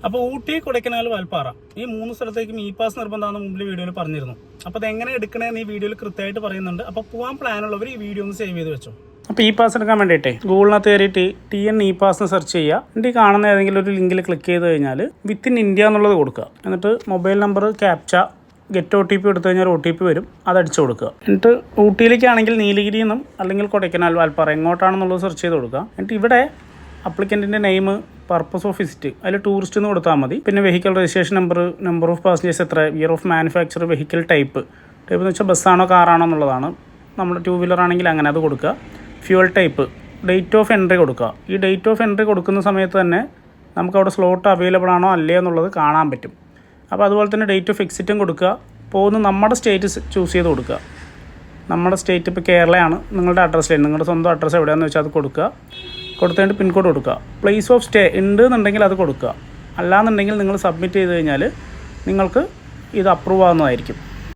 അപ്പോൾ ഊട്ടി, കൊടൈക്കനാൽ, വാൽപ്പാറ ഈ 3 സ്ഥലത്തേക്കും ഇ പാസ് നിർബന്ധമാണെന്ന് മുമ്പിൽ വീഡിയോയിൽ പറഞ്ഞിരുന്നു. അപ്പോൾ അതെങ്ങനെ എടുക്കണമെന്ന് ഈ വീഡിയോയിൽ കൃത്യമായിട്ട് പറയുന്നുണ്ട്. അപ്പോൾ പോകാൻ പ്ലാനുള്ളവർ ഈ വീഡിയോ ഒന്ന് സേവ് ചെയ്ത് വെച്ചോ. അപ്പോൾ ഇ പാസ് എടുക്കാൻ വേണ്ടിയിട്ടേ ഗൂഗിളിനകത്ത് കയറിയിട്ട് TN ഇ പാസ് എന്ന് സെർച്ച് ചെയ്യുക. എന്നിട്ട് ഈ കാണുന്ന ഏതെങ്കിലും ഒരു ലിങ്കിൽ ക്ലിക്ക് ചെയ്ത് കഴിഞ്ഞാൽ വിത്തിൻ ഇന്ത്യ എന്നുള്ളത് കൊടുക്കുക. എന്നിട്ട് mobile number captcha get OTP എടുത്തു കഴിഞ്ഞാൽ OTP വരും, അതടിച്ചു കൊടുക്കുക. എന്നിട്ട് ഊട്ടിയിലേക്കാണെങ്കിൽ നീലഗിരി എന്നും അല്ലെങ്കിൽ കൊടൈക്കനാൽ, വാൽപ്പാറ എങ്ങോട്ടാണെന്നുള്ളത് സെർച്ച് ചെയ്ത് കൊടുക്കുക. എന്നിട്ട് ഇവിടെ അപ്ലിക്കൻറ്റിൻ്റെ നെയിം, പർപ്പസ് ഓഫ് വിസിറ്റ് അതിൽ ടൂറിസ്റ്റ് എന്ന് കൊടുത്താൽ മതി. പിന്നെ vehicle registration number of passengers എത്ര, year of manufacture, vehicle type എന്ന് വെച്ചാൽ ബസ്സാണോ കാറാണോ എന്നുള്ളതാണ്. നമ്മൾ 2 വീലർ ആണെങ്കിൽ അങ്ങനെ അത് കൊടുക്കുക. Fuel type, date of entry കൊടുക്കുക. ഈ ഡേറ്റ് ഓഫ് എൻട്രി കൊടുക്കുന്ന സമയത്ത് തന്നെ നമുക്കവിടെ സ്ലോട്ട് അവൈലബിൾ ആണോ അല്ലേ എന്നുള്ളത് കാണാൻ പറ്റും. അപ്പോൾ അതുപോലെ തന്നെ ഡേറ്റ് ഓഫ് എക്സിറ്റും കൊടുക്കുക. പോകുന്ന നമ്മുടെ സ്റ്റേറ്റ് ചൂസ് ചെയ്ത് കൊടുക്കുക. നമ്മുടെ സ്റ്റേറ്റ് ഇപ്പോൾ കേരളയാണ്, നിങ്ങളുടെ അഡ്രസ്സിൽ നിങ്ങളുടെ സ്വന്തം അഡ്രസ്സ് എവിടെയാണെന്ന് വെച്ചാൽ അത് കൊടുക്കുക. കൊടുത്തിട്ട് പിൻകോഡ് കൊടുക്കുക. പ്ലേസ് ഓഫ് സ്റ്റേ ഉണ്ട് എന്നുണ്ടെങ്കിൽ അത് കൊടുക്കുക. അല്ലാന്നുണ്ടെങ്കിൽ നിങ്ങൾ സബ്മിറ്റ് ചെയ്ത് കഴിഞ്ഞാൽ നിങ്ങൾക്ക് ഇത് അപ്രൂവ് ആവുന്നതായിരിക്കും.